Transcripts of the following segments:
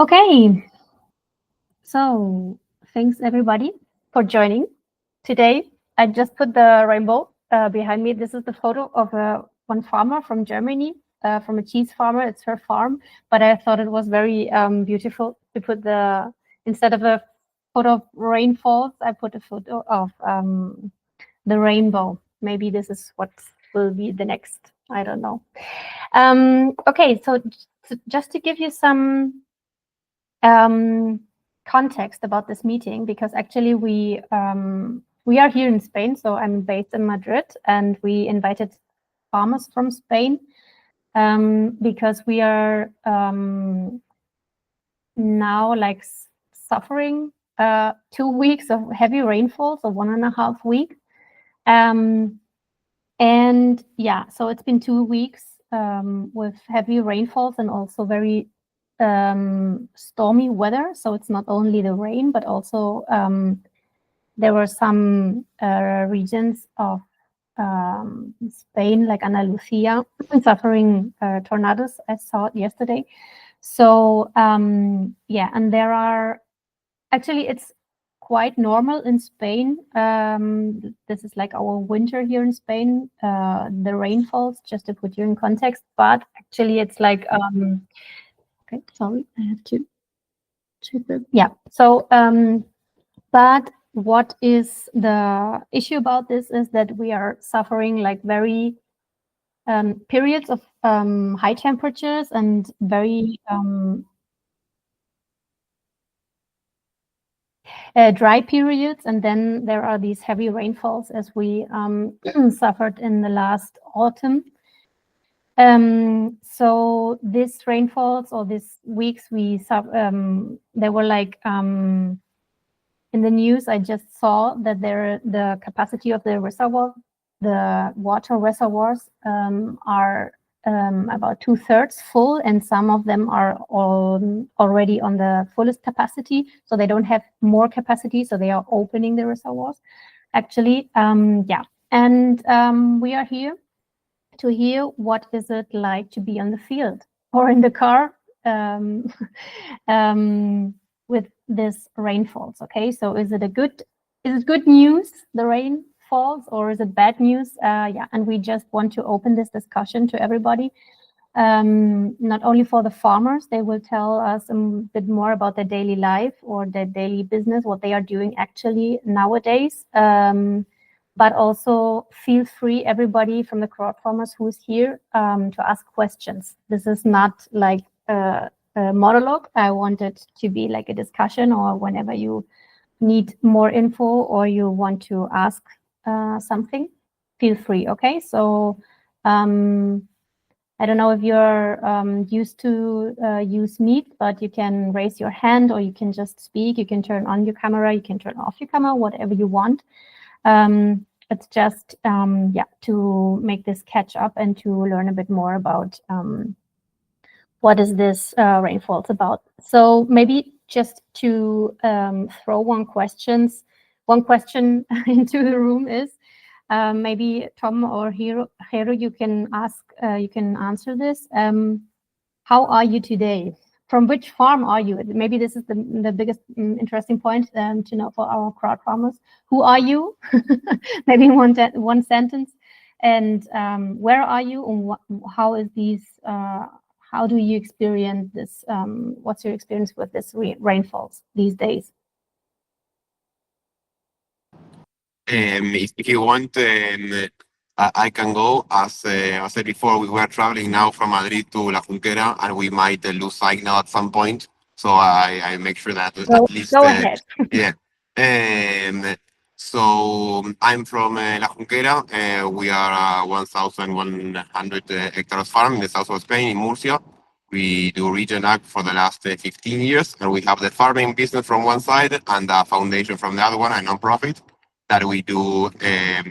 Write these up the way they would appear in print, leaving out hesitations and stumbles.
Okay, so thanks everybody for joining. Today, I just put the rainbow behind me. This is the photo of one farmer from Germany, from a cheese farmer. It's her farm, but I thought it was very beautiful to put instead of a photo of rainfalls, I put a photo of the rainbow. Maybe this is what will be the next. I don't know. Okay, so just to give you some context about this meeting, because actually we are here in Spain, so I'm based in Madrid, and we invited farmers from Spain because we are now like suffering 2 weeks of heavy rainfall, so 1.5 weeks. And yeah, so it's been 2 weeks with heavy rainfalls and also very stormy weather. So it's not only the rain, but also there were some regions of Spain, like Andalusia, suffering tornadoes. I saw it yesterday. So yeah, and there are actually it's quite normal in Spain. This is like our winter here in Spain, the rainfalls, just to put you in context. But actually it's like, okay, sorry, I have to check that. Yeah, so, but what is the issue about this is that we are suffering like very periods of high temperatures and very dry periods, and then there are these heavy rainfalls as we suffered in the last autumn. So these rainfalls or these weeks they were like in the news. I just saw that the capacity of the reservoir, the water reservoirs, are about 2/3 full, and some of them are already on the fullest capacity, so they don't have more capacity, so they are opening the reservoirs actually. Yeah, and we are here to hear what is it like to be on the field or in the car with this rainfalls. Okay, so is it good news, the rain falls, or is it bad news? Yeah, and we just want to open this discussion to everybody, not only for the farmers. They will tell us a bit more about their daily life or their daily business, what they are doing actually nowadays, but also feel free, everybody from the crowd farmers who's here, to ask questions. This is not like a monologue. I want it to be like a discussion, or whenever you need more info or you want to ask something, feel free. Okay, so I don't know if you're used to use Meet, but you can raise your hand or you can just speak. You can turn on your camera, you can turn off your camera, whatever you want. It's just yeah, to make this catch up and to learn a bit more about what is this rainfalls about. So maybe just to throw one question into the room is, maybe Tom or Hero, you can answer this. How are you today? From which farm are you? Maybe this is the biggest interesting point to know for our crowd farmers. Who are you? Maybe in one sentence. And where are you? And how is these? How do you experience this? What's your experience with this rainfalls these days? If you want, I can go. As I said before, we were traveling now from Madrid to La Junquera, and we might lose signal at some point. So I make sure that at least go ahead. Yeah. So I'm from La Junquera. We are a 1,100 hectares farm in the south of Spain, in Murcia. We do region ag for the last 15 years, and we have the farming business from one side and the foundation from the other one, a non-profit that we do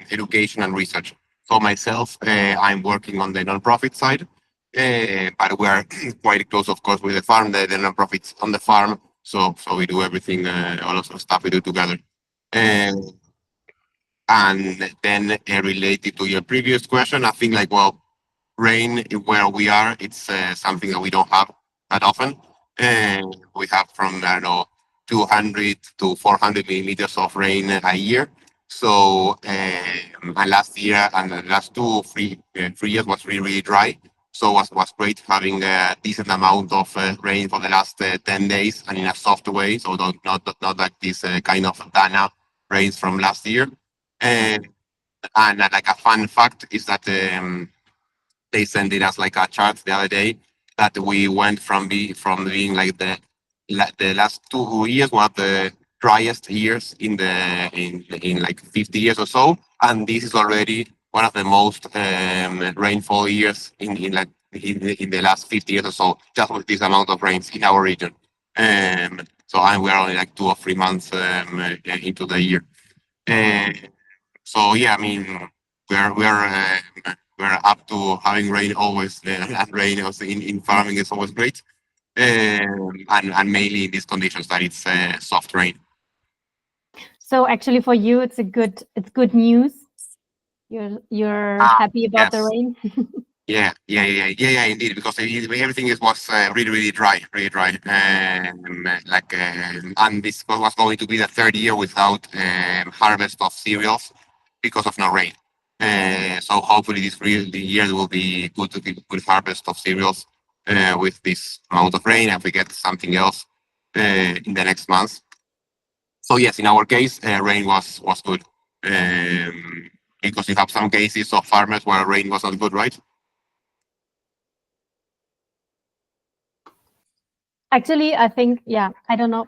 education and research. So myself, I'm working on the non-profit side, but we are quite close, of course, with the farm, the non-profits on the farm. So we do everything, all of the stuff we do together. And then related to your previous question, I think like, well, rain where we are, it's something that we don't have that often. We have from, I don't know, 200 to 400 millimeters of rain a year. So, and last year and the last 3 years was really, really dry. So was great having a decent amount of rain for the last 10 days and in a soft way. So not like this kind of Dana rains from last year. And like a fun fact is that they sent it as like a chart the other day that we went from being like the last 2 years, one of the driest years in like 50 years or so, and this is already one of the most rainfall years in the last 50 years or so, just with this amount of rains in our region. So and we're only like 2 or 3 months into the year. So yeah, I mean we're up to having rain always, and rain also in farming is always great, and mainly in these conditions that it's soft rain. So actually, for you, it's good news. You're happy about the Yes. rain. Yeah, indeed, because everything was really, really dry, and this was going to be the third year without harvest of cereals because of no rain. So hopefully the year will be good harvest of cereals with this amount of rain. If we get something else in the next months. So yes, in our case, rain was good, because you have some cases of farmers where rain was not good, right? Actually, I think, yeah, I don't know,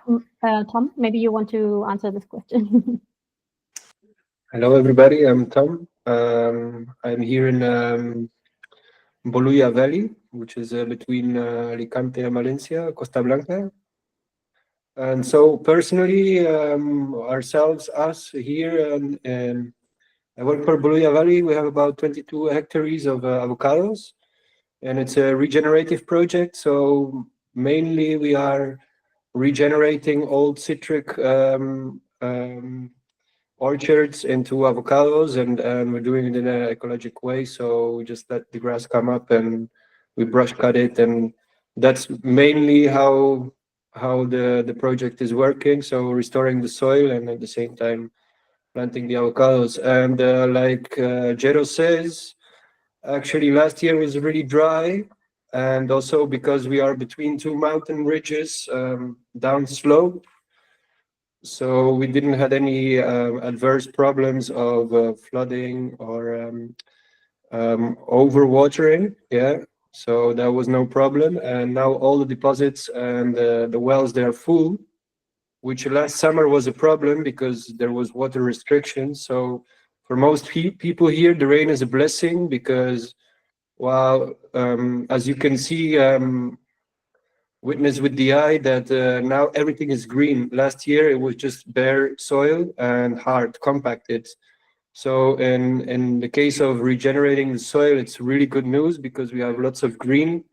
Tom, maybe you want to answer this question. Hello, everybody. I'm Tom. I'm here in Bolulla Valley, which is between Alicante and Valencia, Costa Blanca. And so personally, us here, and I work for Bolulla Valley. We have about 22 hectares of avocados, and it's a regenerative project. So mainly we are regenerating old citric orchards into avocados, and we're doing it in an ecologic way. So we just let the grass come up and we brush cut it, and that's mainly how the project is working. So restoring the soil and at the same time planting the avocados. And like Jero says, actually last year was really dry, and also because we are between two mountain ridges down slope, so we didn't have any adverse problems of flooding or overwatering. Yeah, so that was no problem. And now all the deposits and the wells, they're full, which last summer was a problem because there was water restrictions. So for most people here, the rain is a blessing because, well, as you can see, witness with the eye that now everything is green. Last year it was just bare soil and hard, compacted. So in the case of regenerating the soil, it's really good news because we have lots of green.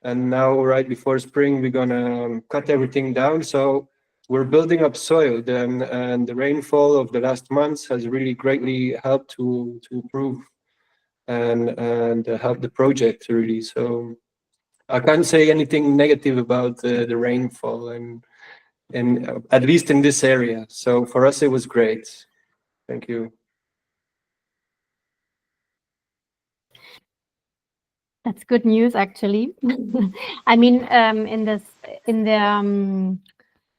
And now right before spring, we're gonna cut everything down. So we're building up soil then, and the rainfall of the last months has really greatly helped to improve and help the project really. So I can't say anything negative about the rainfall, and at least in this area. So for us, it was great. Thank you. That's good news, actually. I mean, in the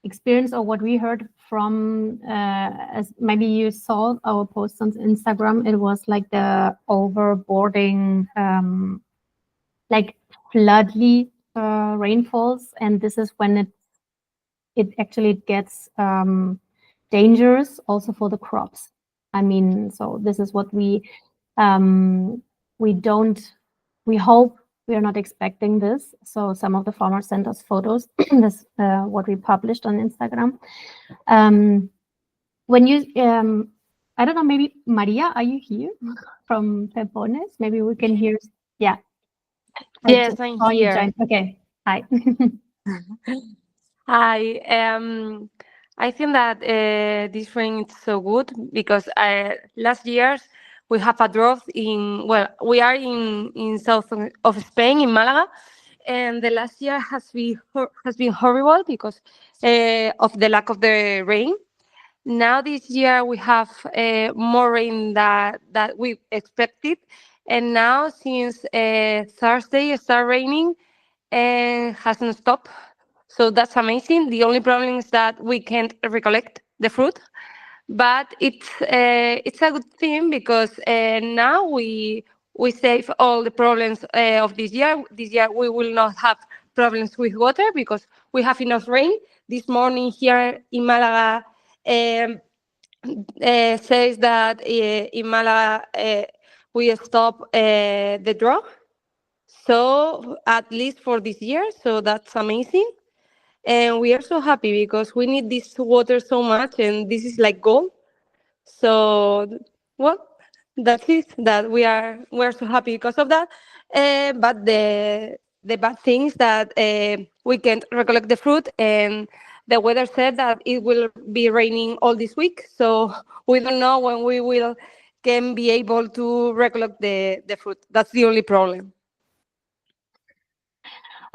experience or what we heard from, as maybe you saw our posts on Instagram, it was like the overboarding, like floodly rainfalls, and this is when it actually gets dangerous also for the crops. I mean, so this is what we hope. We are not expecting this. So some of the farmers sent us photos. This what we published on Instagram. When you, I don't know, maybe Maria, are you here from Pepones? Maybe we can hear. Yeah. Yes, I'm here. Okay. Hi. Hi. I think that this rain is so good because last years we have a drought we are in south of Spain, in Malaga, and the last year has been horrible because of the lack of the rain. Now this year we have more rain that we expected, and now since Thursday it started raining and hasn't stopped. So that's amazing. The only problem is that we can't recollect the fruit, but it's a good thing because now we save all the problems of this year. This year we will not have problems with water because we have enough rain. This morning here in Malaga says that in Malaga we stop the drought. So at least for this year, so that's amazing. And we are so happy because we need this water so much, and this is like gold. So, well, that's it. That we're so happy because of that. But the bad thing is that we can't recollect the fruit, and the weather said that it will be raining all this week. So we don't know when we can be able to recollect the fruit. That's the only problem.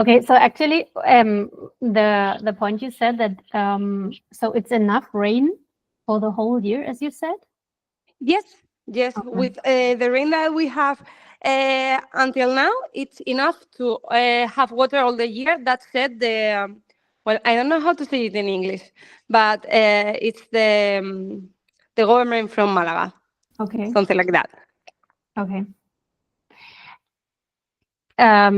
Okay, so actually, the point you said that so it's enough rain for the whole year, as you said. Yes, yes. Okay. With the rain that we have until now, it's enough to have water all the year. That said, well, I don't know how to say it in English, but it's the government from Malaga. Okay. Something like that. Okay. I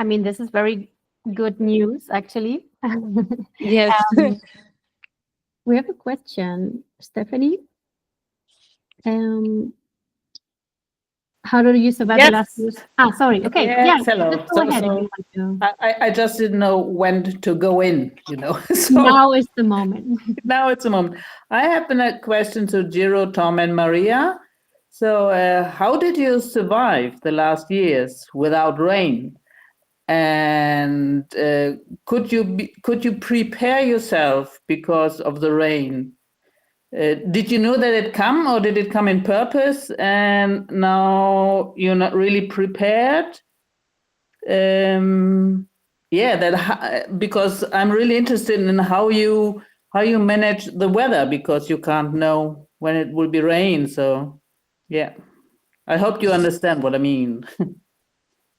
mean, this is very good news, actually. Yes. We have a question, Stephanie. How do you survive the last years? Sorry. Okay. Yes, Yeah. hello. Just go ahead if you want to. I just didn't know when to go in, So Now is the moment. now it's the moment. I have a question to Giro, Tom, and Maria. So, how did you survive the last years without rain? And could you prepare yourself because of the rain? Did you know that it come, or did it come in purpose? And now you're not really prepared. Because I'm really interested in how you manage the weather, because you can't know when it will be rain. So, yeah, I hope you understand what I mean.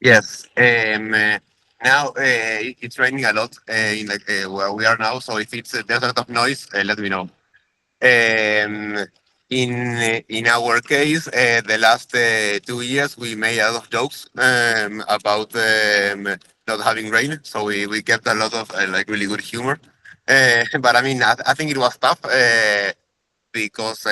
Yes. Now it's raining a lot in where we are now. So if there's a lot of noise, let me know. In our case, the last 2 years we made a lot of jokes about not having rain. So we kept a lot of really good humor. But I mean, I think it was tough. Because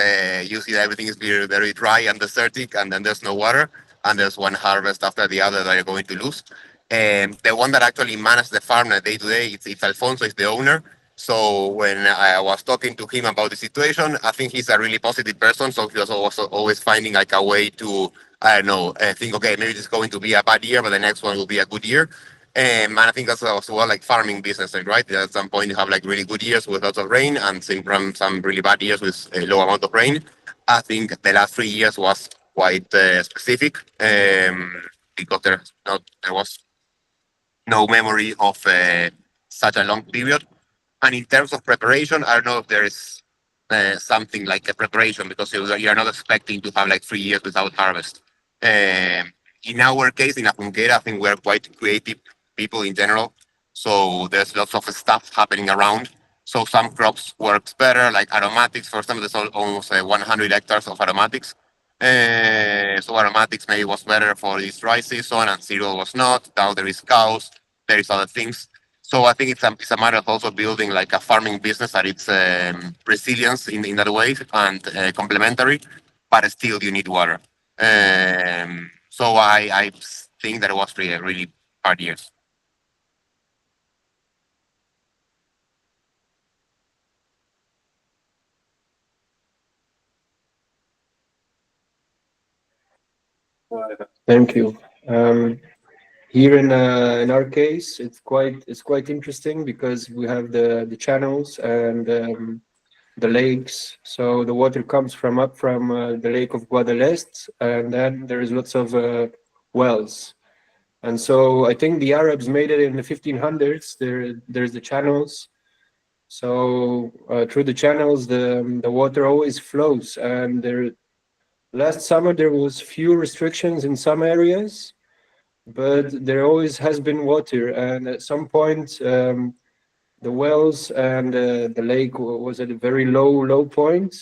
you see that everything is very, very dry and desertic, and then there's no water, and there's one harvest after the other that you're going to lose. The one that actually manages the farm day to day, it's Alfonso, is the owner. So when I was talking to him about the situation, I think he's a really positive person. So he was also always finding a way to, I don't know, think, okay, maybe it's going to be a bad year, but the next one will be a good year. And I think that's also like farming business, right? At some point you have really good years with lots of rain, and some really bad years with a low amount of rain. I think the last 3 years was quite specific because there was no memory of such a long period. And in terms of preparation, I don't know if there is something like a preparation, because you're not expecting to have 3 years without harvest. In our case, in Apunquera, I think we're quite creative people in general. So there's lots of stuff happening around. So some crops works better, like aromatics. For example, there's almost 100 hectares of aromatics. So aromatics maybe was better for this dry season, and cereal was not. Now there is cows, there is other things. So I think it's a matter of also building a farming business that it's resilience in that way and complementary, but still you need water. So I think that it was really hard years. Thank you. Here in our case, it's quite interesting because we have the channels and the lakes. So the water comes up from the lake of Guadalest, and then there is lots of wells. And so I think the Arabs made it in the 1500s. There's the channels. So through the channels, the water always flows. And last summer there was few restrictions in some areas, but there always has been water. And at some point, the wells and the lake was at a very low point.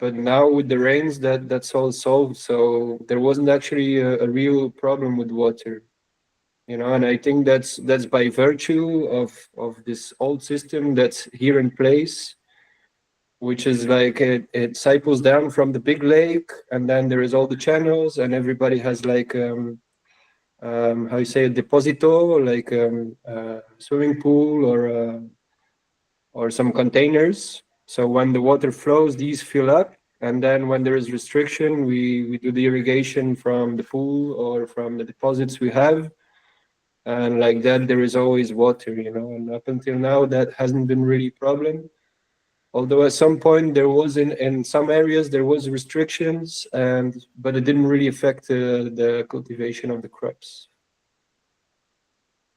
But now with the rains, that's all solved. So there wasn't actually a real problem with water, you know. And I think that's by virtue of this old system that's here in place, which is like it cycles down from the big lake, and then there is all the channels, and everybody has like how you say, a deposito, like a swimming pool or some containers. So when the water flows, these fill up, and then when there is restriction, we do the irrigation from the pool or from the deposits we have, and like that there is always water, you know. And up until now, that hasn't been really a problem. Although at some point there was in some areas there was restrictions, but it didn't really affect the cultivation of the crops.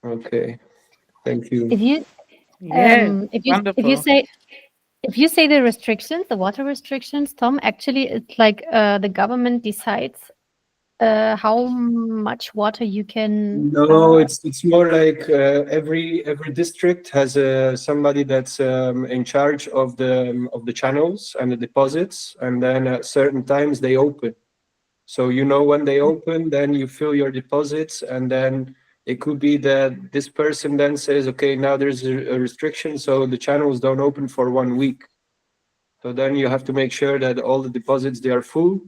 Okay, thank you. If you Wonderful. if you say the restrictions, the water restrictions, Tom, actually it's like the government decides how much water you can. No, it's more like every district has somebody that's in charge of the channels and the deposits, and then at certain times they open. So you know when they open, then you fill your deposits, and then it could be that this person then says, okay, now there's a restriction, so the channels don't open for 1 week. So then you have to make sure that all the deposits, they are full,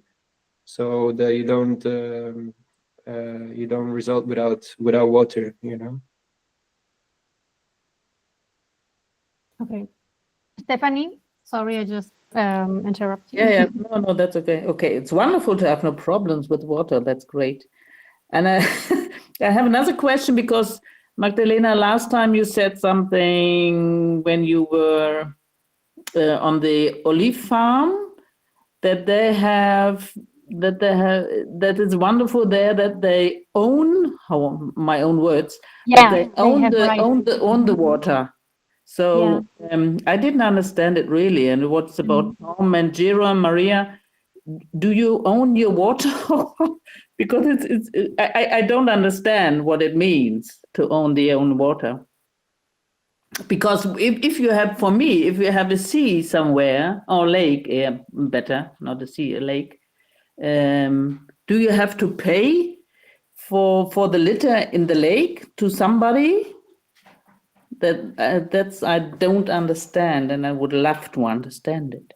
so that you don't result without water, you know. Okay, Stephanie, sorry, I just interrupted you. Yeah. No, that's okay. Okay, it's wonderful to have no problems with water. That's great. And I have another question, because Magdalena, last time you said something when you were on the olive farm that that is wonderful there, that they own, my own words, Yeah, they own the water. So I didn't understand it really. And what's about Tom and Jiro and Maria? Do you own your water? Because I don't understand what it means to own the own water. Because if you have, for me, if you have a sea somewhere, or lake, better, not a sea, a lake, do you have to pay for the litter in the lake to somebody? That's I don't understand, and I would love to understand it.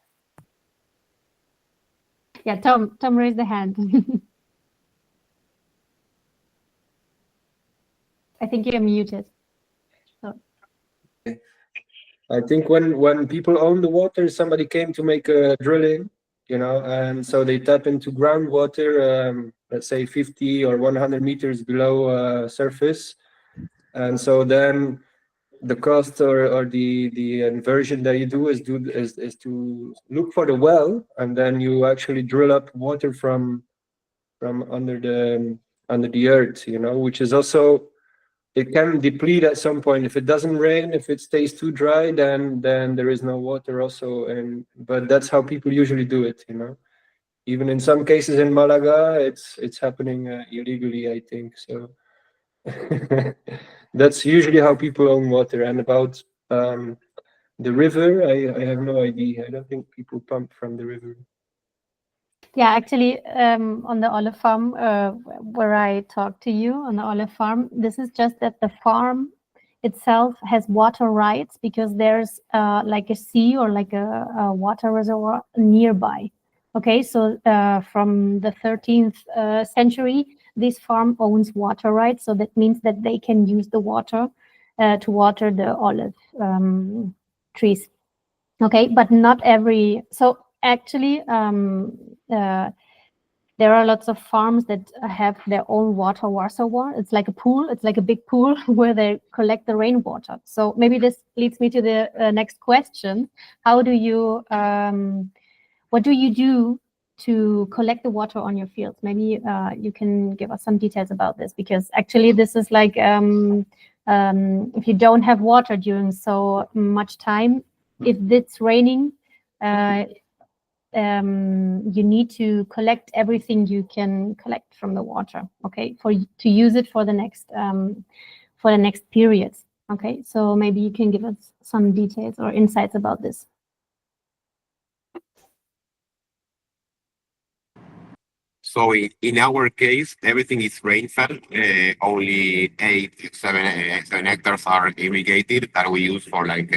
Yeah, Tom raised the hand. I think you're muted. I think when people own the water, somebody came to make a drilling, you know, and so they tap into groundwater, let's say 50 or 100 meters below surface, and so then the cost or the inversion that you do is to look for the well, and then you actually drill up water from under the earth, you know, which is also, it can deplete at some point. If it doesn't rain, if it stays too dry, then there is no water also. But that's how people usually do it, you know. Even in some cases in Malaga, it's happening illegally, I think. So that's usually how people own water. And about the river, I have no idea. I don't think people pump from the river. Yeah, actually, on the olive farm where I talked to you, on the olive farm, this is just that the farm itself has water rights because there's like a sea or like a water reservoir nearby. Okay, so from the 13th century, this farm owns water rights. So that means that they can use the water to water the olive trees. Okay, but not every, so actually, there are lots of farms that have their own water reservoir. It's like a pool. It's like a big pool where they collect the rainwater. So maybe this leads me to the next question. How do you, what do you do to collect the water on your fields. Maybe you can give us some details about this, because actually this is like if you don't have water during so much time, if it's raining, you need to collect everything you can collect from the water, okay, to use it for the next periods. Okay, so maybe you can give us some details or insights about this. So in our case, everything is rain-fed. Only 7 hectares are irrigated that we use for like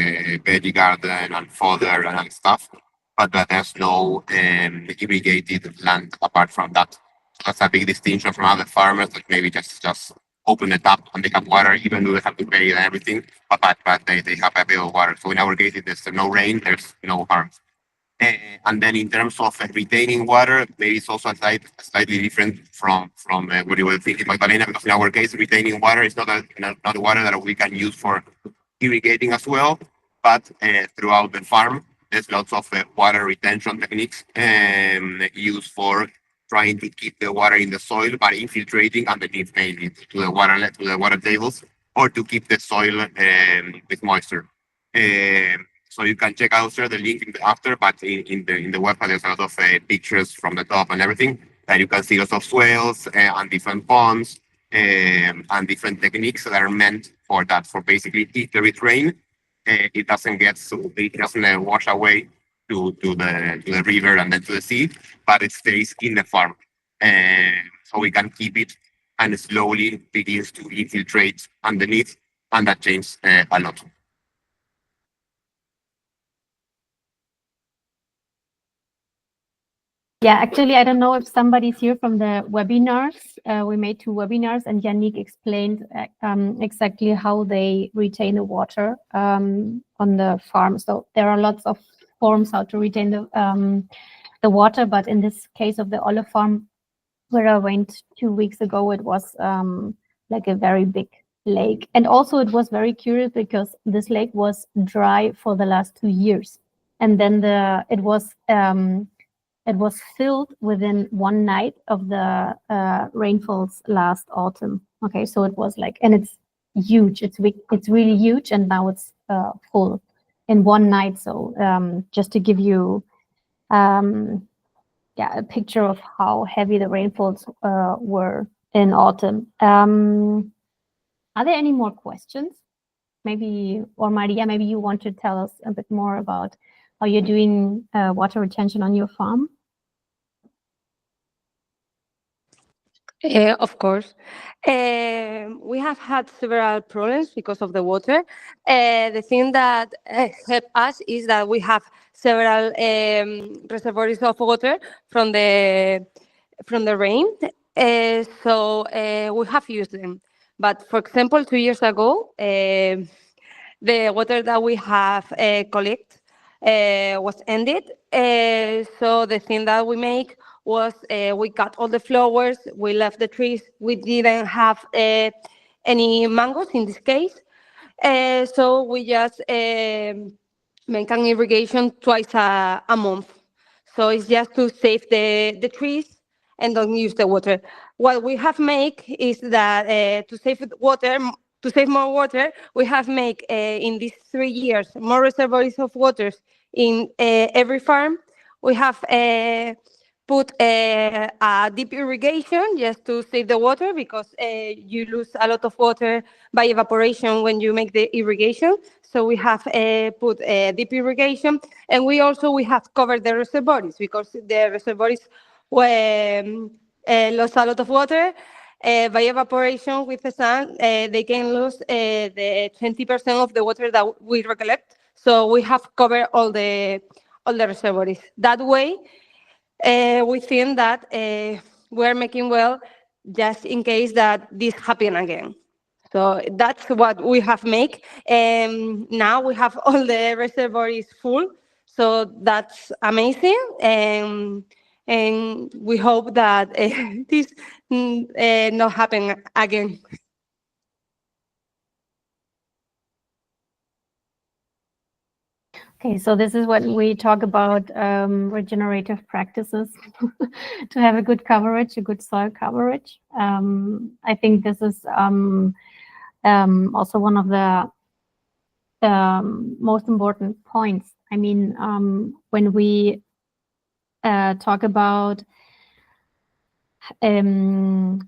veggie garden and fodder and stuff. But there's no irrigated land apart from that. So that's a big distinction from other farmers that maybe just open the tap and they have water, even though they have to pay and everything. But they have a bit of water. So in our case, if there's no rain, there's no harm. And then in terms of retaining water, maybe it's also slightly different from what you will think in Magdalena, because in our case, retaining water is not water that we can use for irrigating as well, but throughout the farm, there's lots of water retention techniques used for trying to keep the water in the soil by infiltrating underneath mainly to the water tables, or to keep the soil with moisture. So you can check out the link after, but in the website there's a lot of pictures from the top and everything that you can see lots of swales and different ponds and different techniques that are meant for that. For basically, if there is rain, it doesn't wash away to the river and then to the sea, but it stays in the farm. So we can keep it and slowly begins to infiltrate underneath, and that changes a lot. Yeah, actually, I don't know if somebody's here from the webinars. We made 2 webinars, and Yannick explained exactly how they retain the water on the farm. So there are lots of forms how to retain the water, but in this case of the olive farm, where I went 2 weeks ago, it was like a very big lake. And also it was very curious because this lake was dry for the last 2 years. And then it was filled within one night of the rainfalls last autumn. Okay, so it was like, and it's huge. It's really huge, and now it's full in one night. So just to give you a picture of how heavy the rainfalls were in autumn. Are there any more questions? Maybe, or Maria, maybe you want to tell us a bit more about how you're doing water retention on your farm? Of course. We have had several problems because of the water. The thing that helped us is that we have several reservoirs of water from the rain. So we have used them. But for example, 2 years ago, the water that we have collect was ended. So the thing that we make was we cut all the flowers, we left the trees, we didn't have any mangoes in this case. So we just make an irrigation twice a month. So it's just to save the trees and don't use the water. What we have made is that to save more water, we have made in these 3 years more reservoirs of water in every farm. We have put a deep irrigation just to save the water, because you lose a lot of water by evaporation when you make the irrigation. So we have put a deep irrigation, and we have covered the reservoirs, because the reservoirs lost a lot of water. By evaporation with the sun, they can lose the 20% of the water that we recollect. So we have covered all the reservoirs. That way, we think that we're making well, just in case that this happen again. So that's what we have made. Now we have all the reservoirs full. So that's amazing. And we hope that this not happen again. Okay, so this is when we talk about regenerative practices to have a good coverage, a good soil coverage. I think this is also one of the most important points. I mean, when we talk about, I mean,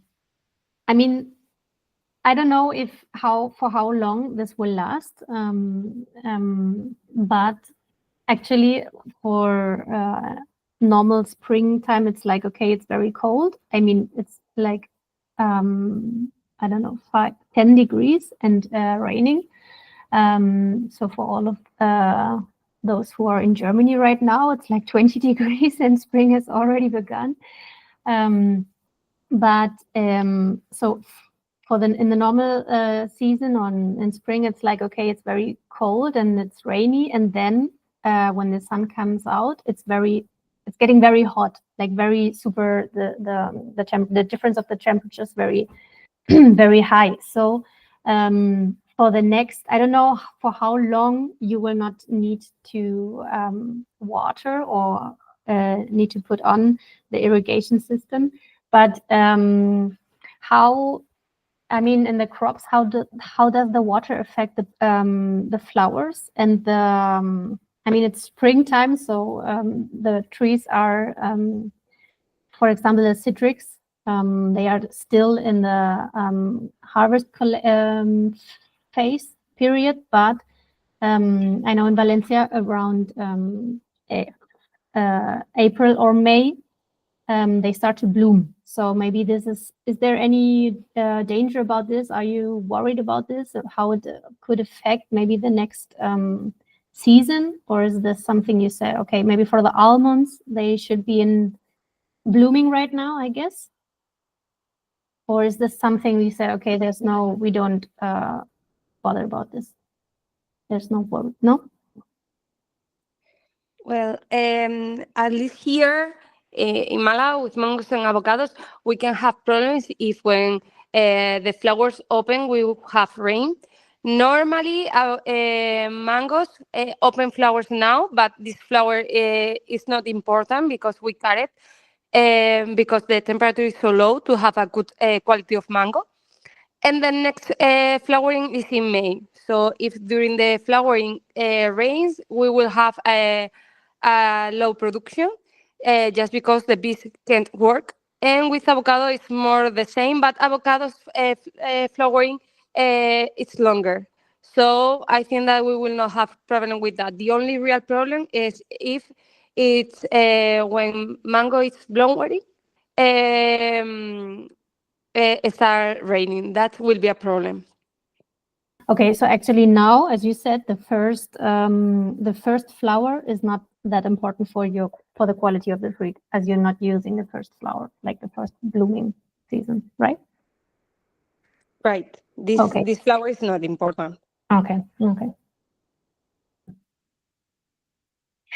I don't know for how long this will last, but actually for normal springtime, it's like, okay, it's very cold. I mean, it's like, I don't know, 10 degrees and raining. So for all of those who are in Germany right now, it's like 20 degrees and spring has already begun. So in the normal season in spring, it's like, okay, it's very cold and it's rainy, and then when the sun comes out, it's getting very hot, like very super. The difference of the temperature is very very high. So for the next, I don't know for how long you will not need to water or need to put on the irrigation system, but how, I mean, in the crops, how does the water affect the flowers and the? I mean, it's springtime, so the trees are, for example, the citrus. They are still in the harvest phase period, but I know in Valencia around April or May, they start to bloom. So maybe is there any danger about this? Are you worried about this, or how it could affect maybe the next season? Or is this something you say, okay, maybe for the almonds, they should be in blooming right now, I guess? Or is this something we say, okay, we don't bother about this? There's no worry, no? Well, at least here in Malaga with mangoes and avocados, we can have problems if when the flowers open, we will have rain. Normally, mangoes open flowers now, but this flower is not important because we cut it because the temperature is so low to have a good quality of mango. And the next flowering is in May. So if during the flowering rains, we will have a low production just because the bees can't work. And with avocado, it's more the same, but avocados flowering it's longer. So I think that we will not have problem with that. The only real problem is if it's when mango is blowing, it start raining. That will be a problem. Okay, so actually now, as you said, the first flower is not that important for the quality of the fruit, as you're not using the first flower, like the first blooming season, right? Right. This flower is not important. Okay.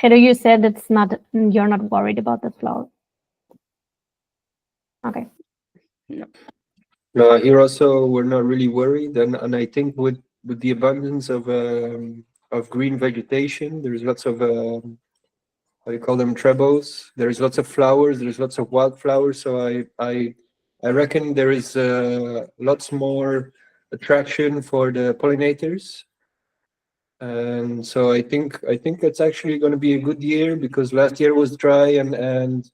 Hedo, you said you're not worried about the flower. Okay. No, here also we're not really worried, and I think with the abundance of green vegetation, there's lots of how you call them, trebles. There's lots of flowers. There's lots of wildflowers. So I reckon there is lots more attraction for the pollinators. And so I think it's actually going to be a good year, because last year was dry and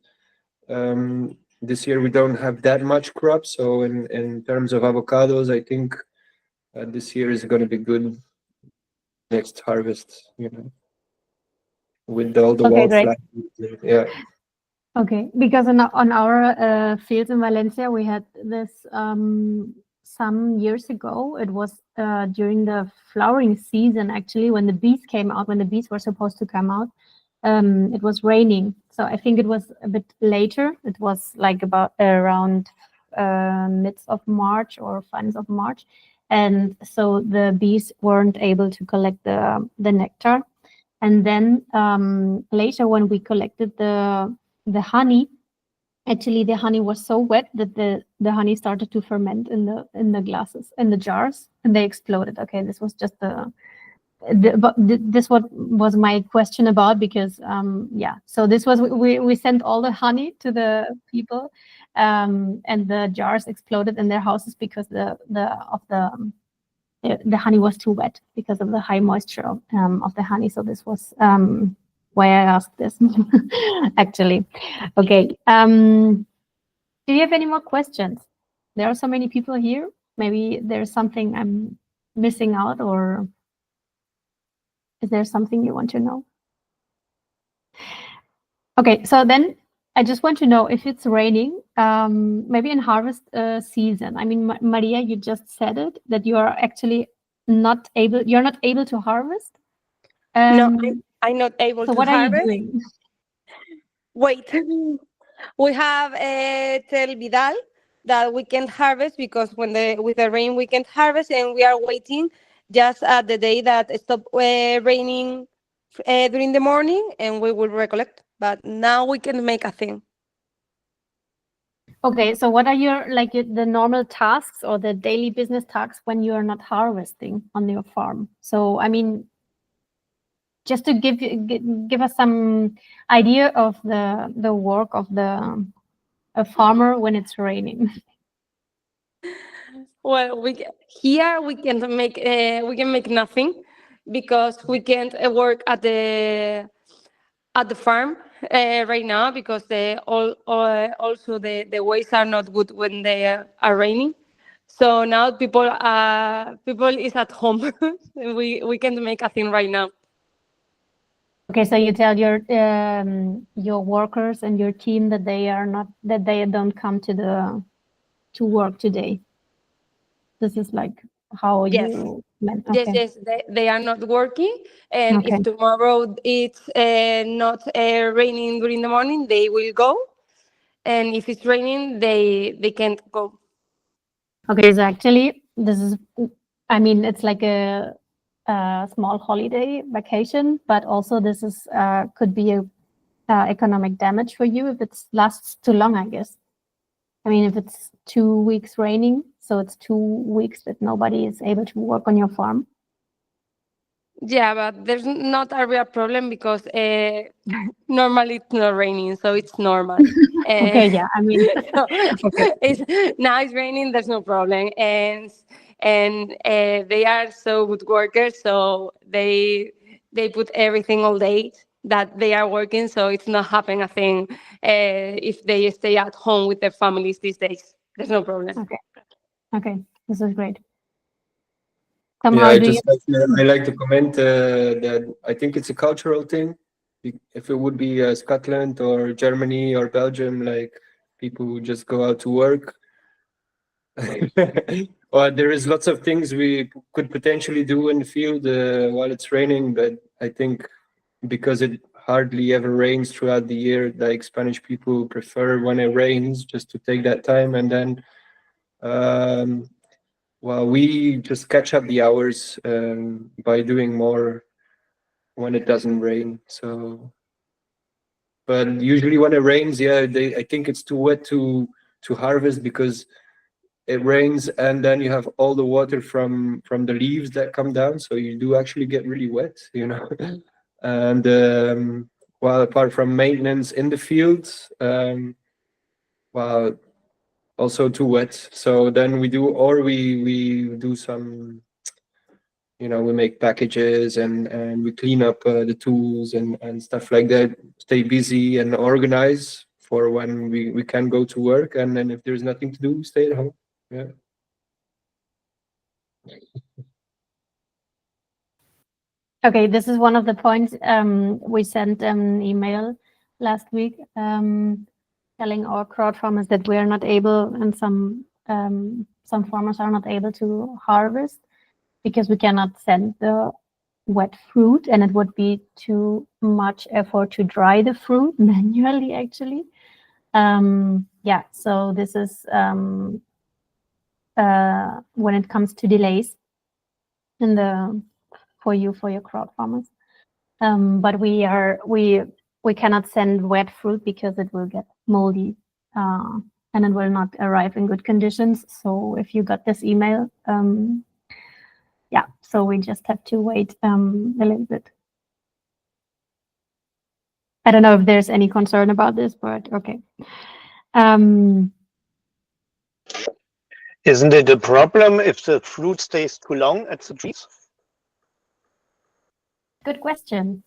this year we don't have that much crop. So in terms of avocados, I think this year is going to be good. Next harvest, with all the wildflowers. Yeah. Okay, because on our fields in Valencia, we had this some years ago. It was during the flowering season, actually, when the bees came out, when the bees were supposed to come out. It was raining, so I think it was a bit later. It was like about around midst of March or finals of March, and so the bees weren't able to collect the nectar. And then later, when we collected the honey, actually the honey was so wet that the honey started to ferment in the glasses, in the jars, and they exploded. Okay, this was just the this what was my question about, because so this was, we sent all the honey to the people, and the jars exploded in their houses because the honey was too wet because of the high moisture of the honey. So this was why I asked this. Actually. Okay, do you have any more questions? There are so many people here. Maybe there's something I'm missing out, or is there something you want to know? Okay, so then I just want to know, if it's raining, maybe in harvest season. I mean, Maria, you just said it, that you are actually you're not able to harvest. No, I'm not able So to what are you harvest. doing? Wait, we have Tel Vidal that we can't harvest because with the rain we can't harvest, and we are waiting just at the day that it stop raining during the morning, and we will recollect. But now we can make a thing. Okay, so what are your the normal tasks or the daily business tasks when you are not harvesting on your farm? So I mean, just to give us some idea of the work of a farmer when it's raining. Well, we can make nothing because we can't work at the farm right now, because also the ways are not good when they are raining. So now people is at home. We can't make a thing right now. Okay, so you tell your workers and your team that they don't come to work today. This is like how Yes. you meant. Okay. Yes, they are not working, and Okay. if tomorrow it's not raining during the morning, they will go, and if it's raining, they can't go. Okay, so actually, I mean, it's like a small holiday vacation, but also this is could be a economic damage for you if it lasts too long, I guess. I mean, if it's 2 weeks raining, so it's 2 weeks that nobody is able to work on your farm. Yeah, but there's not a real problem because normally it's not raining, so it's normal. Okay, yeah, I mean, So okay. now it's raining, there's no problem, and they are so good workers, so they put everything all day that they are working, so it's not happening a thing if they stay at home with their families these days. There's no problem. Okay, this is great. Yeah, Somehow, I like to comment that I think it's a cultural thing. If it would be Scotland or Germany or Belgium, like people who just go out to work, or there is lots of things we could potentially do in the field while it's raining, but I think because it hardly ever rains throughout the year, like Spanish people prefer when it rains just to take that time, and then well, we just catch up the hours by doing more when it doesn't rain. So, but usually when it rains, yeah, I think it's too wet to harvest because it rains and then you have all the water from the leaves that come down. So you do actually get really wet, you know. And well, apart from maintenance in the fields, well, also too wet. So then we do some, you know, we make packages and we clean up the tools and stuff like that, stay busy and organize for when we can go to work. And then if there's nothing to do, we stay at home. Yeah. okay, this is one of the points. We sent an email last week telling our crowd farmers that we are not able, and some farmers are not able to harvest because we cannot send the wet fruit, and it would be too much effort to dry the fruit manually, actually. Yeah, so this is when it comes to delays for your crowd farmers. But we cannot send wet fruit because it will get moldy and it will not arrive in good conditions. So if you got this email, yeah, so we just have to wait a little bit. I don't know if there's any concern about this, but okay. Isn't it a problem if the fruit stays too long at the trees? Good question.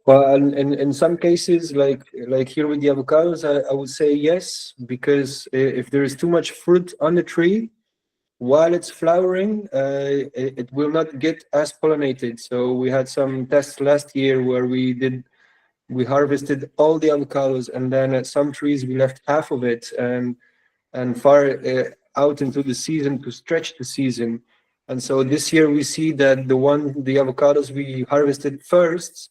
Well, in some cases, like here with the avocados, I would say yes, because if there is too much fruit on the tree while it's flowering, it will not get as pollinated. So we had some tests last year where we harvested all the avocados, and then at some trees we left half of it and far out into the season to stretch the season. And so this year we see that the avocados we harvested first,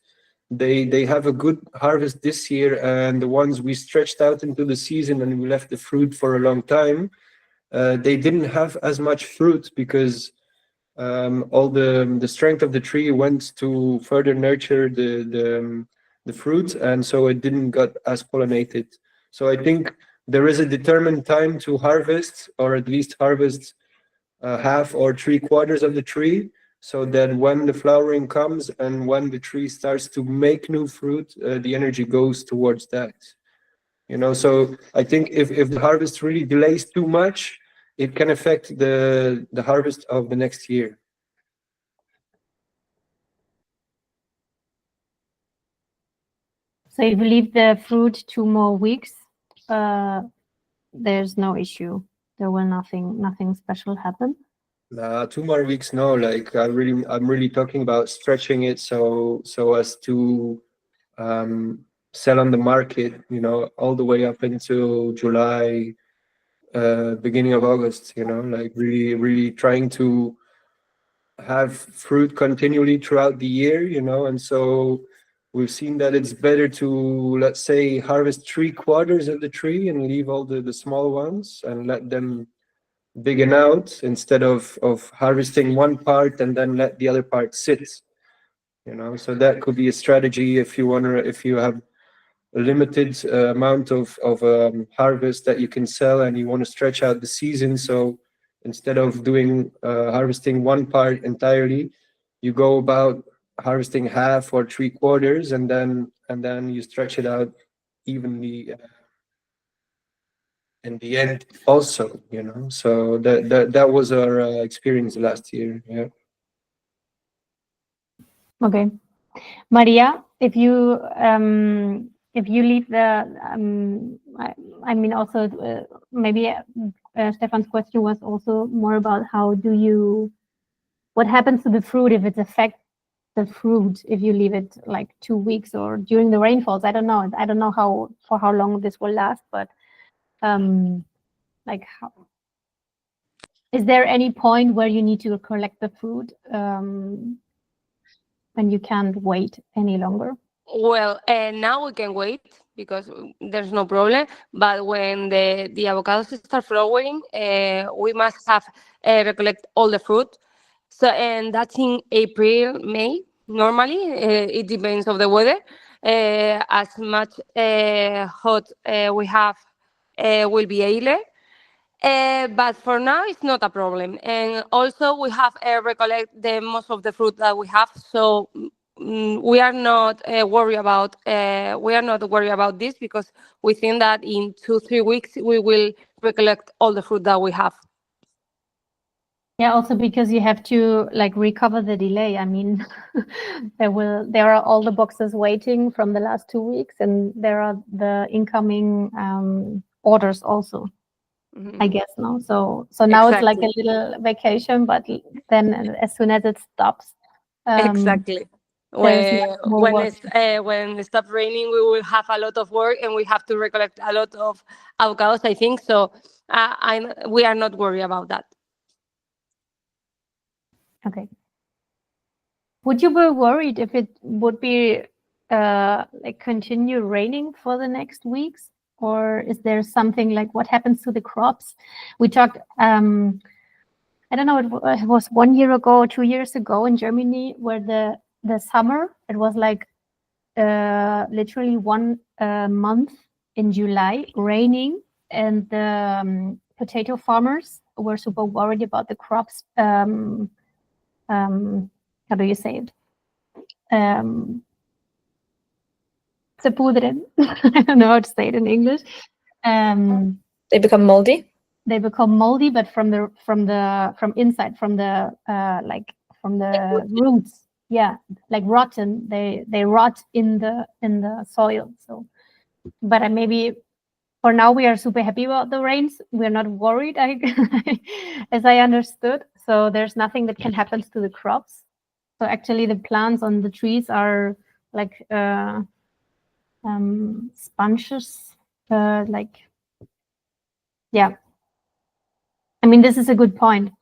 they have a good harvest this year, and the ones we stretched out into the season and we left the fruit for a long time, they didn't have as much fruit because all the strength of the tree went to further nurture the fruit, and so it didn't got as pollinated. So I think there is a determined time to harvest, or at least harvest half or 3/4 of the tree, so that when the flowering comes and when the tree starts to make new fruit, the energy goes towards that. So I think if the harvest really delays too much, it can affect the harvest of the next year. So if we leave the fruit 2 more weeks, there's no issue. There will nothing special happen. 2 more weeks, no. Like I'm really talking about stretching it so as to sell on the market, all the way up into July, beginning of August. Like really trying to have fruit continually throughout the year. And so we've seen that it's better to, let's say, harvest 3/4 of the tree and leave all the small ones and let them biggen out, instead of harvesting one part and then let the other part sit. So that could be a strategy if you have a limited amount of harvest that you can sell and you want to stretch out the season. So instead of doing harvesting one part entirely, you go about harvesting half or 3/4, and then you stretch it out evenly in the end also. So that was our experience last year. Yeah. Okay, Maria, if you leave the I mean also maybe Stefan's question was also more about what happens to the fruit if it affects the fruit if you leave it like 2 weeks or during the rainfalls. I don't know for how long this will last, but like is there any point where you need to collect the fruit and you can't wait any longer? Well, now we can wait because there's no problem. But when the avocados start flowering, we must have recollect all the fruit. So, and that's in April, May. Normally, it depends on the weather. As much hot we have will be earlier. But for now, it's not a problem. And also, we have recollect the most of the fruit that we have. So we are not worried about this, because we think that in 2-3 weeks we will recollect all the fruit that we have. Yeah, also because you have to like recover the delay. I mean, there are all the boxes waiting from the last 2 weeks, and there are the incoming orders also. Mm-hmm. I guess no. So now It's like a little vacation, but then as soon as it stops, exactly. When it stops raining, we will have a lot of work, and we have to recollect a lot of avocados, I think. So we are not worried about that. Okay. Would you be worried if it would be like continue raining for the next weeks? Or is there something like what happens to the crops? We talked, I don't know, it was 1 year ago, 2 years ago in Germany, where the summer, it was like literally 1 month in July raining, and the potato farmers were super worried about the crops. How do you say it? Se pudren. I don't know how to say it in English. They become moldy. They become moldy, but from inside, from the roots. Yeah, like rotten. They rot in the soil. So, but maybe for now we are super happy about the rains. We're not worried, as I understood. So there's nothing that can happen to the crops. So actually, the plants on the trees are like sponges, yeah. I mean, this is a good point.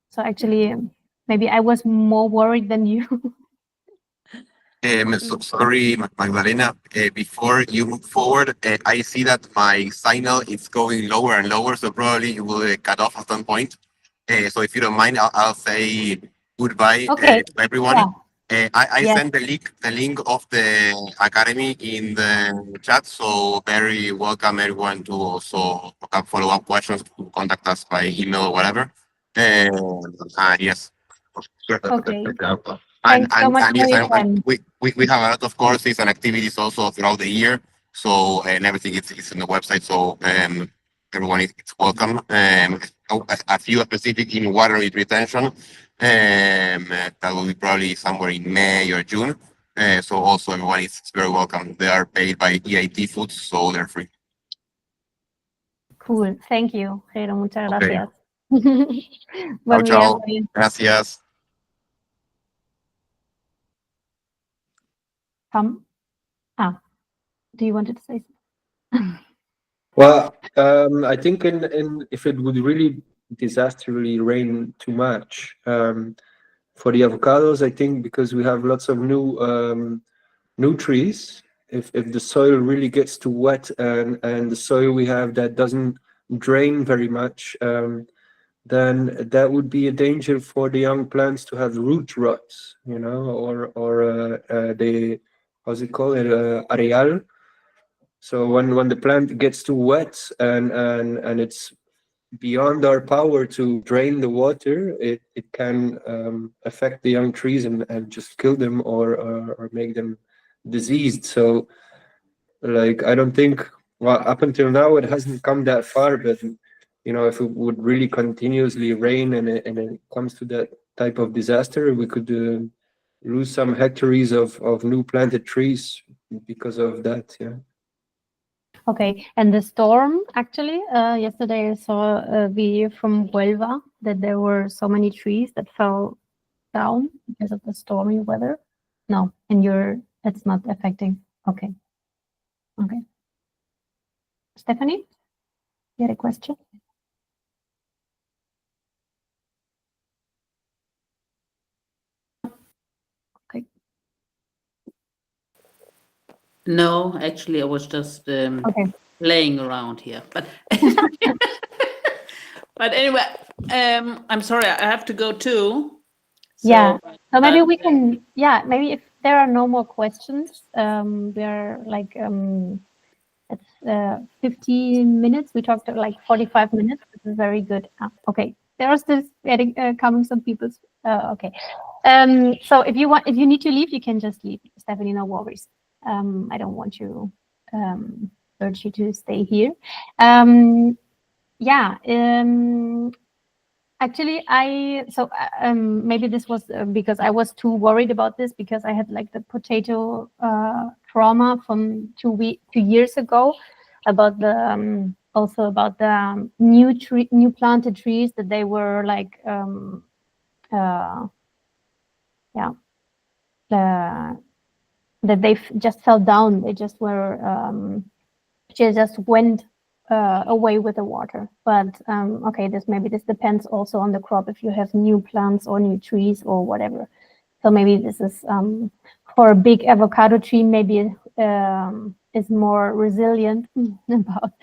So actually, maybe I was more worried than you. So sorry, Magdalena. Before you move forward, I see that my signal is going lower and lower, so probably you will cut off at some point. So if you don't mind, I'll say goodbye Okay. to everyone. Yeah. I Yes. sent the link of the academy in the chat, so very welcome everyone to also have follow-up questions, to contact us by email or whatever. Yes. Okay. And Thanks so much for yes, your time. we have a lot of courses and activities also throughout the year. So and everything is in the website. So everyone is welcome. A few specific in water retention. That will be probably somewhere in May or June. So also everyone is very welcome. They are paid by EIT Foods, so they're free. Cool. Thank you, Jero. Muchas Okay. gracias. Ciao, Buen ciao. viernes. Gracias. Tom? Do you want to say something? Well, I think in if it would really disastrously rain too much, for the avocados, I think because we have lots of new trees, if the soil really gets too wet and the soil we have that doesn't drain very much, then that would be a danger for the young plants to have root rot, you know, or the how's it called, areal. So when the plant gets too wet and it's beyond our power to drain the water, it can affect the young trees and just kill them or make them diseased. So like I don't think, well, up until now it hasn't come that far, but you know, if it would really continuously rain and it comes to that type of disaster, we could lose some hectares of new planted trees because of that. Yeah. Okay, and the storm, actually, yesterday I saw a video from Huelva that there were so many trees that fell down because of the stormy weather. No, and it's not affecting. Okay. Okay. Stephanie, you had a question? Okay. No, actually, I was just Okay. playing around here. But but anyway, I'm sorry, I have to go too. So, Yeah. So maybe but- we can, maybe if there are no more questions, we are like, it's 15 minutes. We talked like 45 minutes. This is very good. Okay. There are still coming some people. Okay. So if you need to leave, you can just leave. Stephanie, no worries. I don't want to urge you to stay here. Actually, maybe this was because I was too worried about this because I had like the potato trauma from 2 years ago about the also about the new planted trees that they were like that they just fell down. They just were just went away with the water. But okay, this depends also on the crop, if you have new plants or new trees or whatever. So maybe this is for a big avocado tree, maybe is more resilient about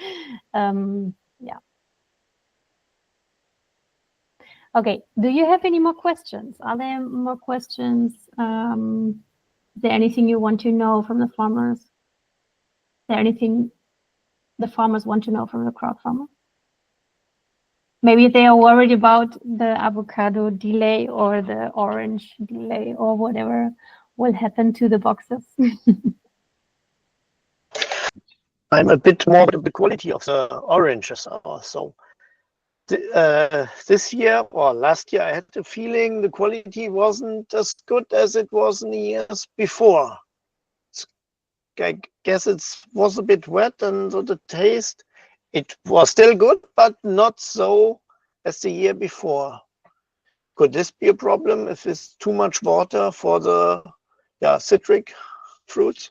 Okay, do you have any more questions? Are there more questions? Is there anything you want to know from the farmers? Is there anything the farmers want to know from the crowd farmer? Maybe they are worried about the avocado delay or the orange delay or whatever will happen to the boxes. I'm a bit more with the quality of the oranges also. This year or last year, I had the feeling the quality wasn't as good as it was in the years before. I guess it was a bit wet, and so the taste, it was still good, but not so as the year before. Could this be a problem if it's too much water for the citric fruits?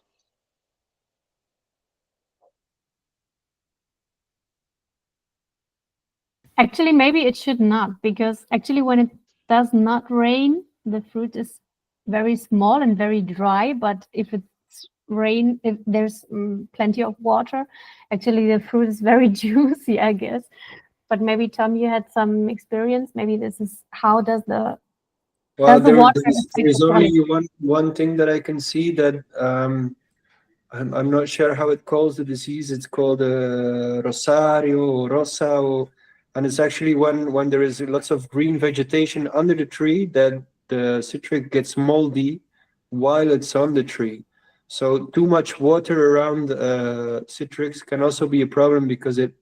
Actually, maybe it should not, because actually when it does not rain, the fruit is very small and very dry. But if it's rain, if there's plenty of water, actually the fruit is very juicy, I guess. But maybe Tom, you had some experience. Maybe this is how does the there's only one thing that I can see that I'm not sure how it calls the disease. It's called Rosario or Rosa, and it's actually when there is lots of green vegetation under the tree that the citric gets moldy while it's on the tree. So too much water around citrics can also be a problem because it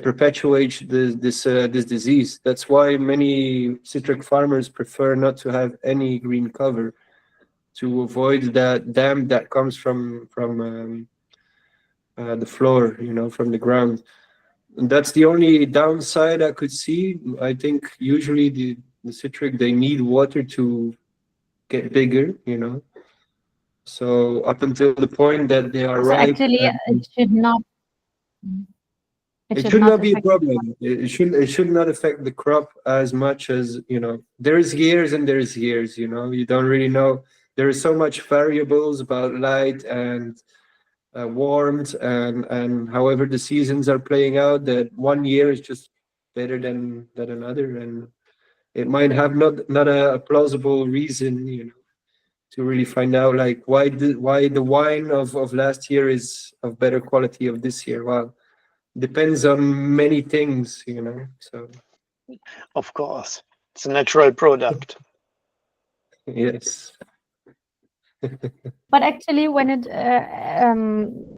perpetuates this disease. That's why many citric farmers prefer not to have any green cover, to avoid that damp that comes from the floor, from the ground. And that's the only downside I could see. I think usually the citric, they need water to get bigger, So up until the point that they are ripe. Actually, it should not. It should not be a problem. It should not affect the crop as much as, there's years and there's years, you don't really know. There is so much variables about light and warmth and however the seasons are playing out, that one year is just better than another, and it might have not a plausible reason, to really find out like why the wine of last year is of better quality of this year. Well, depends on many things, so. Of course, it's a natural product. Yes. But actually, when it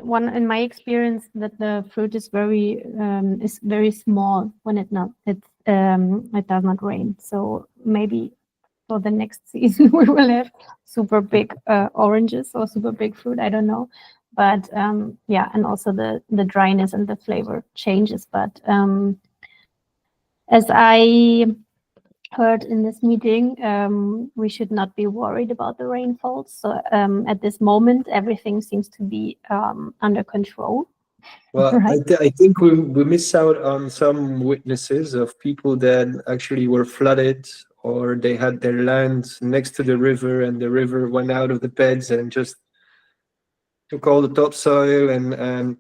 one in my experience, that the fruit is very small when it does not rain. So maybe for the next season we will have super big oranges or super big fruit. I don't know, but yeah, and also the dryness and the flavor changes. But as I heard in this meeting, we should not be worried about the rainfalls. So at this moment, everything seems to be under control. Well, Right. I think we miss out on some witnesses of people that actually were flooded, or they had their land next to the river and the river went out of the beds and just took all the topsoil, and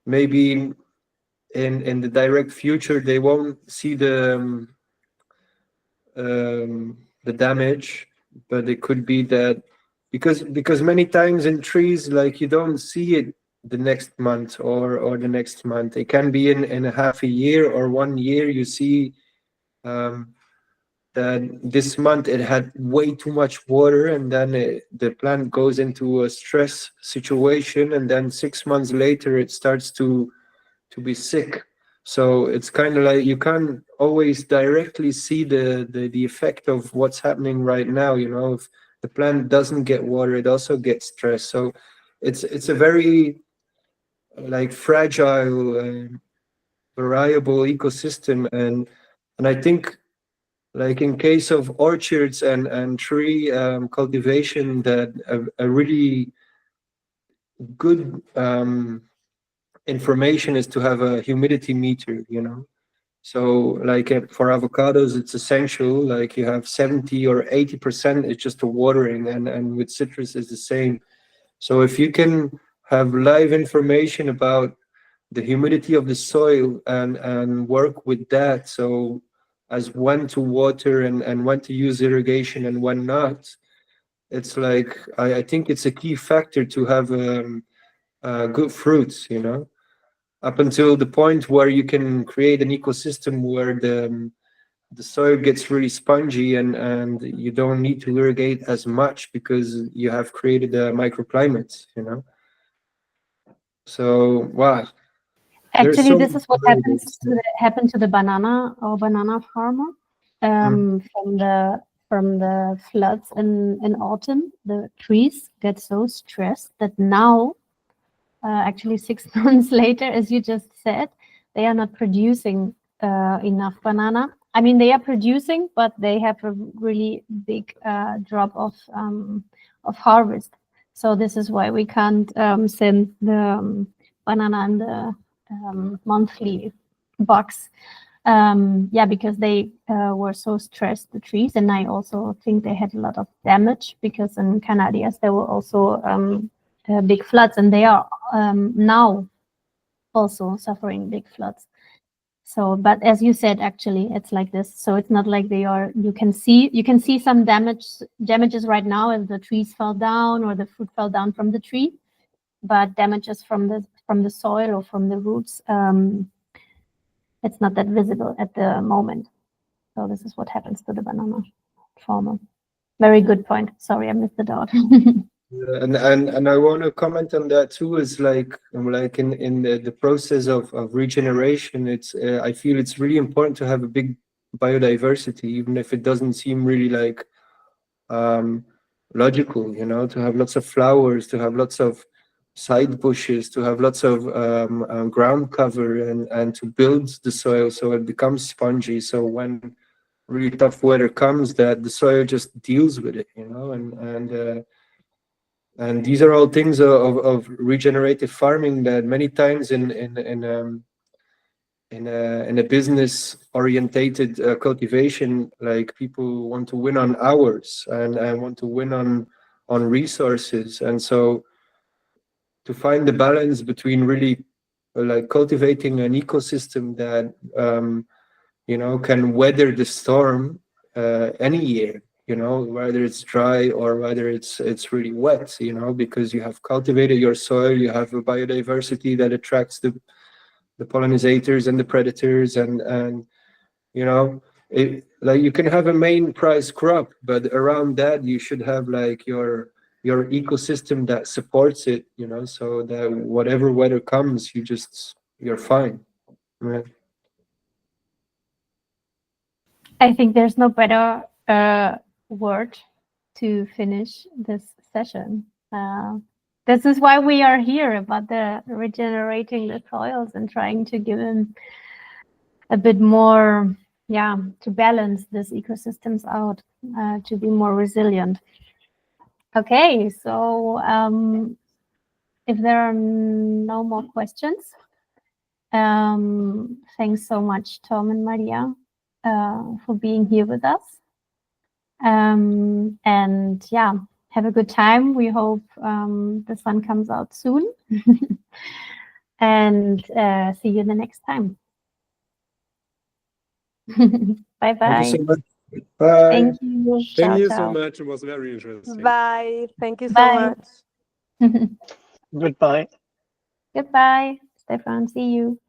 maybe in the direct future they won't see the damage, but it could be that because many times in trees, like, you don't see it the next month or the next month. It can be in a half a year or 1 year. You see that this month it had way too much water, and then the plant goes into a stress situation, and then 6 months later it starts to be sick. So it's kind of like you can't always directly see the effect of what's happening right now. If the plant doesn't get water, it also gets stressed. So it's a very like fragile, variable ecosystem, and I think, like in case of orchards and tree cultivation, that a really good information is to have a humidity meter, So like for avocados, it's essential, like you have 70 or 80%, it's just a watering, and with citrus is the same. So if you can have live information about the humidity of the soil and work with that, so as when to water and when to use irrigation and when not, it's like, I think it's a key factor to have good fruits, up until the point where you can create an ecosystem where the soil gets really spongy and you don't need to irrigate as much because you have created a microclimate, you know. So wow. Actually, this is what happened to the banana or banana farmer from the floods in autumn. The trees get so stressed that now, actually 6 months later, as you just said, they are not producing enough banana. I mean, they are producing, but they have a really big drop of harvest. So this is why we can't send the banana and the monthly box. Yeah, because they were so stressed, the trees, and I also think they had a lot of damage because in Canarias there were also big floods, and they are now also suffering big floods. So, but as you said, actually, it's like this. So it's not like they are. You can see some damages right now as the trees fell down or the fruit fell down from the tree, but damages from the soil or from the roots, it's not that visible at the moment. So this is what happens to the banana farmer. Very good point. Sorry, I missed it out. And I want to comment on that too. Is like in the process of regeneration, it's I feel it's really important to have a big biodiversity, even if it doesn't seem really like logical, you know, to have lots of flowers, to have lots of side bushes, to have lots of ground cover and to build the soil so it becomes spongy. So when really tough weather comes, that the soil just deals with it, you know, and these are all things of regenerative farming that many times in a business orientated cultivation, like people want to win on hours and want to win on resources. And so to find the balance between really like cultivating an ecosystem that you know, can weather the storm any year, you know, whether it's dry or whether it's really wet, you know, because you have cultivated your soil, you have a biodiversity that attracts the pollinators and the predators, and you know, like you can have a main prize crop, but around that you should have like your ecosystem that supports it, you know, so that whatever weather comes, you're fine. Right? I think there's no better word to finish this session. This is why we are here, about the regenerating the soils and trying to give them a bit more, yeah, to balance these ecosystems out, to be more resilient. Okay, so if there are no more questions, thanks so much, Tom and Maria, for being here with us. And yeah, have a good time. We hope the sun comes out soon. And see you the next time. Bye-bye. Thank you so much. Bye. Thank you. Thank you Ciao, so ciao. much. It was very interesting. Bye. Thank you so Bye. much. Goodbye. Goodbye, Stefan. See you.